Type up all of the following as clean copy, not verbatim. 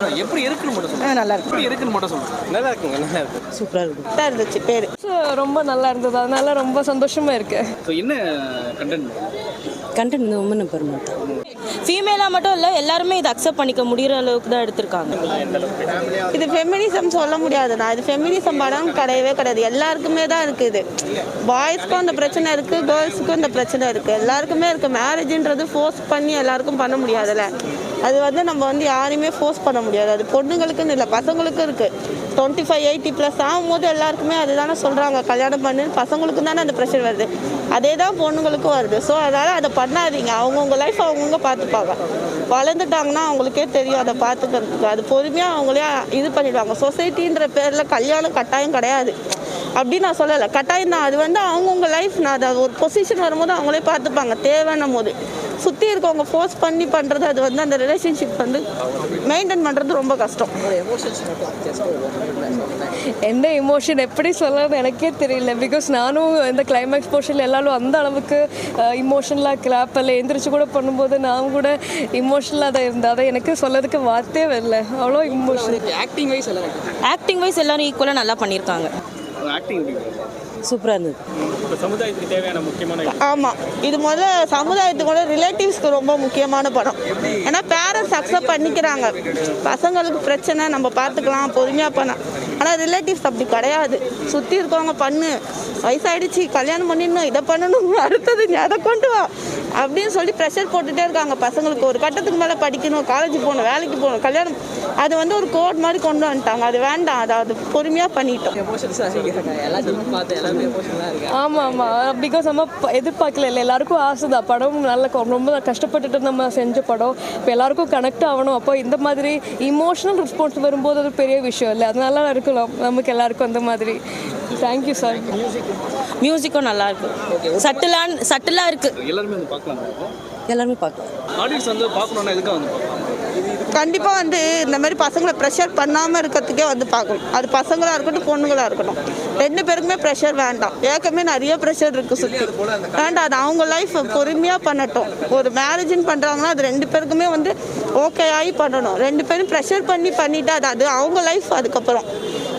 எப்படி இருக்குன்னு மட்டும் சொல்லுங்க. நல்லா இருக்கு. எப்படி இருக்குன்னு மட்டும் சொல்லுங்க. நல்லா இருக்குங்க, நல்லா இருக்கு. சூப்பராக இருக்கும். நல்லா இருந்துச்சு பேர். ரொம்ப நல்லா இருந்தது, அதனால ரொம்ப சந்தோஷமா இருக்கு. ஸோ என்ன கண்டென்ட்? கண்டென்ட் வந்து உமன் எம்பவர்மெண்ட். ஃபீமேலாக மட்டும் இல்லை, எல்லாருமே இதை அக்செப்ட் பண்ணிக்க முடிகிற அளவுக்கு தான் எடுத்திருக்காங்க. இது ஃபெமினிசம் சொல்ல முடியாதுண்ணா. இது ஃபெமினிசம் படம் கிடையவே கிடையாது. எல்லாருக்குமே தான் இருக்குது. பாய்ஸ்க்கும் அந்த பிரச்சனை இருக்குது, கேர்ள்ஸுக்கும் இந்த பிரச்சனை இருக்குது, எல்லாருக்குமே இருக்குது. மேரேஜ்ன்றது ஃபோர்ஸ் பண்ணி எல்லாருக்கும் பண்ண முடியாதுல்ல. அது வந்து நம்ம வந்து யாரையுமே ஃபோர்ஸ் பண்ண முடியாது. அது பொண்ணுங்களுக்குன்னு இல்லை, பசங்களுக்கும் இருக்குது. 25-80+ ஆகும்போது எல்லாருக்குமே அதுதானே சொல்கிறாங்க, கல்யாணம் பண்ணு. பசங்களுக்கு தானே அந்த ப்ரெஷர் வருது, அதே தான் பொண்ணுங்களுக்கும் வருது. ஸோ அதனால் அதை பண்ணாதீங்க. அவங்கவுங்க லைஃப் அவங்கவுங்க பார்த்துப்பாங்க. வளர்ந்துட்டாங்கன்னா அவங்களுக்கே தெரியும் அதை பார்த்துக்கிறதுக்கு. அது பொறுமையாக அவங்களே இது பண்ணிடுவாங்க. சொசைட்டின்ற பேரில் கல்யாணம் கட்டாயம் கிடையாது அப்படின்னு நான் சொல்லலை, கட்டாயம் தான். அது வந்து அவங்கவுங்க லைஃப். நான் அதை ஒரு பொசிஷன் வரும்போது அவங்களே பார்த்துப்பாங்க தேவைன்னும் போது. சுற்றி இருக்கவங்க ஃபோர்ஸ் பண்ணி பண்ணுறது, அது வந்து அந்த ரிலேஷன்ஷிப் வந்து மெயின்டைன் பண்ணுறது ரொம்ப கஷ்டம். எந்த இமோஷன் எப்படி சொல்லணும்னு எனக்கே தெரியல. பிகாஸ் நானும் இந்த கிளைமேக்ஸ் போர்ஷனில் எல்லாரும் அந்த அளவுக்கு இமோஷனலாக கிளாப்பில் எந்திரிச்சு கூட பண்ணும்போது நான் கூட இமோஷனலாக தான் இருந்தேன். அதை எனக்கு சொல்லறதுக்கு வார்த்தையே வரல, அவ்வளோ இமோஷனல். ஆக்டிங் வைஸ் எல்லாம் ஆக்டிங் வைஸ் எல்லாரும் ஈக்குவலாக நல்லா பண்ணியிருக்காங்க. ஆக்டிங் சூப்பராக இருந்தது. இப்போ சமுதாயத்துக்கு தேவையான முக்கியமான ஆமாம், இது முதல்ல சமுதாயத்துக்கு ரிலேட்டிவ்ஸ்க்கு ரொம்ப முக்கியமான படம். ஏன்னா பேரண்ட்ஸ் அக்செப்ட் பண்ணிக்கிறாங்க, பசங்களுக்கு பிரச்சனை நம்ம பார்த்துக்கலாம் பொறுமையாக பண்ண. ஆனால் ரிலேட்டிவ்ஸ் அப்படி கிடையாது. சுற்றி இருக்கவங்க பண்ணு, வயசாயிடுச்சு, கல்யாணம் பண்ணிடணும், இதை பண்ணணும், அடுத்தது நீ அதை கொண்டு வா அப்படின்னு சொல்லி ப்ரெஷர் போட்டுகிட்டே இருக்காங்க பசங்களுக்கு. ஒரு கட்டத்துக்கு மேலே படிக்கணும், காலேஜ் போகணும், வேலைக்கு போகணும், கல்யாணம், அது வந்து ஒரு கோட் மாதிரி கொண்டு வந்துட்டாங்க. அது வேண்டாம், அது பொறுமையாக பண்ணிட்டோம். ஆமாம் ஆமாம், பிகாஸ் நம்ம எதிர்பார்க்கல இல்லை, எல்லாருக்கும் ஆசை தான். படம் நல்ல ரொம்ப கஷ்டப்பட்டுட்டு நம்ம செஞ்ச படம் இப்போ எல்லாருக்கும் கனெக்ட் ஆகணும். அப்போ இந்த மாதிரி இமோஷனல் ரெஸ்பான்ஸ் வரும்போது அது பெரிய விஷயம் இல்லை, அதனால இருக்கலாம் நமக்கு எல்லாருக்கும் அந்த மாதிரி. Thank you sir. மியூசிக்கும் நல்லா இருக்கு, சட்டிலாக இருக்கு. எல்லாருமே வந்து பார்க்கலாம். எல்லாருமே பார்க்கலாம். ஆடியன்ஸ் வந்து பார்க்கணுன்னா எதுக்காக வந்து பார்க்கலாம்? கண்டிப்பாக வந்து இந்த மாதிரி பசங்களை ப்ரெஷர் பண்ணாமல் இருக்கிறதுக்கே வந்து பார்க்கணும். அது பசங்களாக இருக்கட்டும் பொண்ணுங்களாக இருக்கட்டும், ரெண்டு பேருக்குமே ப்ரெஷர் வேண்டாம். ஏற்கனவே நிறைய ப்ரெஷர் இருக்குது சுற்றி, வேண்டாம். அது அவங்க லைஃப் பொறுமையாக பண்ணட்டும். ஒரு மேரேஜின்னு பண்ணுறாங்கன்னா அது ரெண்டு பேருக்குமே வந்து ஓகே ஆகி பண்ணணும். ரெண்டு பேரும் ப்ரெஷர் பண்ணிட்டா அது அவங்க லைஃப். அதுக்கப்புறம்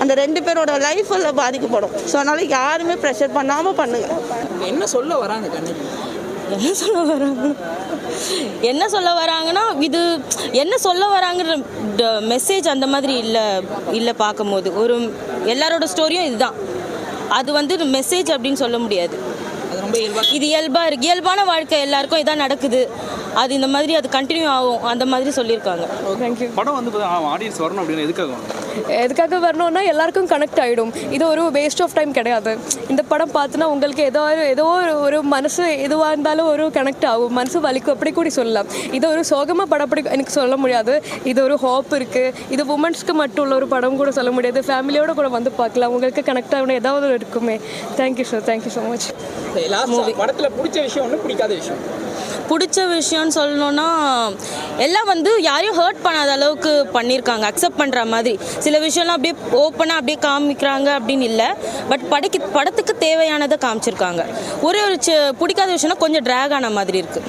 அந்த ரெண்டு பேரோட லைஃப்பில் பாதிக்கப்படும். ஸோ அதனால் யாருமே ப்ரெஷர் பண்ணாமல் பண்ணுங்கள். என்ன சொல்ல வராங்க கண்டிப்பா? என்ன சொல்ல வராங்கன்னா, இது என்ன சொல்ல வராங்கிற மெசேஜ் அந்த மாதிரி இல்லை பார்க்கும்போது. ஒரு எல்லாரோட ஸ்டோரியும் இதுதான். அது வந்து மெசேஜ் அப்படின்னு சொல்ல முடியாது. இது இயல்பான வாழ்க்கை, எல்லாருக்கும் இதான் நடக்குது. அது இந்த மாதிரி அது கண்டினியூ ஆகும், அந்த மாதிரி சொல்லியிருக்காங்க. தேங்க்யூ. படம் வந்து ஆடியன்ஸ் வரணும் அப்படின்னு எதுக்காக வரணும்னா எல்லாருக்கும் கனெக்ட் ஆகிடும். இது ஒரு வேஸ்ட் ஆஃப் டைம் கிடையாது. இந்த படம் பார்த்துனா உங்களுக்கு ஏதோ ஒரு மனசு எதுவாக இருந்தாலும் ஒரு கனெக்ட் ஆகும், மனசு வலிக்கும், அப்படி கூட சொல்லலாம். இது ஒரு சோகமாக படம் அப்படி எனக்கு சொல்ல முடியாது. இது ஒரு ஹோப் இருக்குது. இது உமன்ஸ்க்கு மட்டும் உள்ள ஒரு படம் கூட சொல்ல முடியாது. ஃபேமிலியோட கூட வந்து பார்க்கலாம், உங்களுக்கு கனெக்ட் ஆகணும் ஏதாவது இருக்குமே. Thank you sir, thank you so much. படத்தில் பிடிச்ச விஷயம் ஒன்று, பிடிக்காத விஷயம்? பிடிச்ச விஷயம்னு சொல்லணுன்னா, எல்லாம் வந்து யாரையும் ஹர்ட் பண்ணாத அளவுக்கு பண்ணியிருக்காங்க, அக்செப்ட் பண்ணுற மாதிரி. சில விஷயம்லாம் அப்படியே ஓப்பனாக அப்படியே காமிக்கிறாங்க அப்படின்னு இல்லை, பட் படத்துக்கு தேவையானதை காமிச்சிருக்காங்க. ஒரே ஒரு பிடிக்காத விஷயம்னா கொஞ்சம் ட்ராக் ஆன மாதிரி இருக்குது.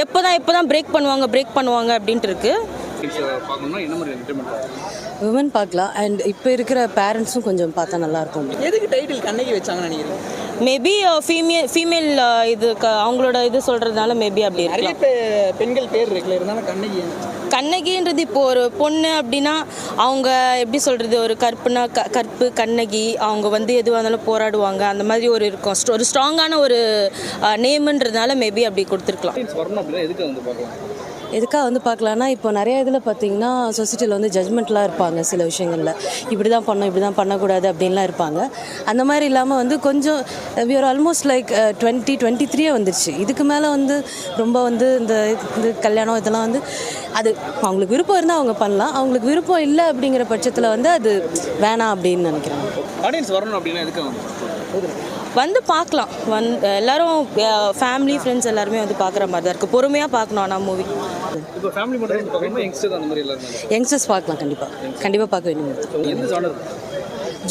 எப்போ தான் பிரேக் பண்ணுவாங்க அப்படின்ட்டு இருக்குது. உமன் பார்க்கலாம். அண்ட் இப்போ இருக்கிற பேரண்ட்ஸும் கொஞ்சம் பார்த்தா நல்லாயிருக்கும். எதுக்கு டைட்டில் கண்ணகி வச்சாங்கன்னு நினைக்கிறேன்? மேபி ஃபீமேல் இது அவங்களோட இது சொல்கிறதுனால மேபி அப்படி நிறைய இருக்கலாம். பெண்கள் பேர் இருக்குல்ல, இருந்தாலும் கண்ணகின்றது இப்போ ஒரு பொண்ணு அப்படின்னா அவங்க எப்படி சொல்கிறது, ஒரு கற்பு கண்ணகி, அவங்க வந்து எதுவாக இருந்தாலும் போராடுவாங்க, அந்த மாதிரி ஒரு இருக்கும். ஒரு ஸ்ட்ராங்கான ஒரு நேம்ன்றதுனால மேபி அப்படி கொடுத்துருக்கலாம். எதுக்காக வந்து பார்க்கலான்னா, இப்போ நிறைய இதில் பார்த்தீங்கன்னா சொசைட்டியில் வந்து ஜட்மெண்ட்லாம் இருப்பாங்க. சில விஷயங்களில் இப்படி தான் பண்ணணும், இப்படி தான் பண்ணக்கூடாது அப்படின்லாம் இருப்பாங்க. அந்த மாதிரி இல்லாமல் வந்து கொஞ்சம் வி ஆர் ஆல்மோஸ்ட் லைக் 2023 வந்துருச்சு. இதுக்கு மேலே வந்து ரொம்ப வந்து இந்த கல்யாணம் இதெல்லாம் வந்து அது அவங்களுக்கு விருப்பம் இருந்தால் அவங்க பண்ணலாம், அவங்களுக்கு விருப்பம் இல்லை அப்படிங்கிற பட்சத்தில் வந்து அது வேணாம் அப்படின்னு நினைக்கிறேன். ஆடியன்ஸ் வரணும் அப்படின்னா எதுக்காக வந்து பார்க்கலாம். எல்லாரும் ஃபேமிலி ஃப்ரெண்ட்ஸ் எல்லாருமே வந்து பார்க்குற மாதிரி தான் இருக்குது. பொறுமையாக பார்க்கணும். ஆனால் மூவி இப்போ ஃபேமிலி மட்டும் பார்க்கணுமா, யங்ஸ்டர்ஸ் அந்த மாதிரி எல்லாரும்? யங்ஸ்டர்ஸ் பார்க்கலாம், கண்டிப்பாக பார்க்க வேண்டியது. எந்த ஜானர்?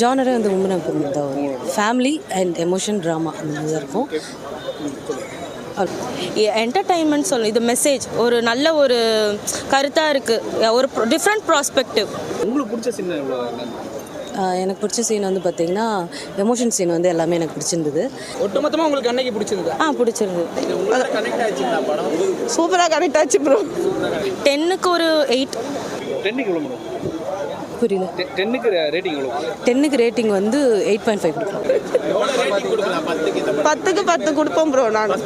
ஜானரே வந்து உமன் எம்பவர்மெண்ட் தான் வரும். ஃபேமிலி அண்ட் எமோஷன் ட்ராமா அந்த மாதிரி தான் இருக்கும். என்டர்டைன்மெண்ட் சொல்லணும், இது மெசேஜ் ஒரு நல்ல ஒரு கருத்தாக இருக்குது, ஒரு டிஃப்ரெண்ட் ப்ராஸ்பெக்டிவ். உங்களுக்கு பிடிச்ச சின்ன எவ்வளோ? எனக்கு பிடிச்ச சீன் வந்து பார்த்திங்கன்னா எமோஷன் சீன் வந்து எல்லாமே எனக்கு பிடிச்சிருந்தது. ஒட்டுமொத்தமாக உங்களுக்கு கண்ணகி பிடிச்சிருந்தா? பிடிச்சிருந்தது. கனெக்ட் ஆச்சுங்களா படம்? சூப்பராக கனெக்ட் ஆச்சு ப்ரோ. 10க்கு ஒரு 8. 10க்கு எவ்வளோ மேடம்? புரியல. 10க்கு ரேட்டிங் எவ்வளோ? 10க்கு ரேட்டிங் வந்து 8.5 கொடுக்கலாம். 10க்கு 10 கொடுப்போம் ப்ரோ நான்.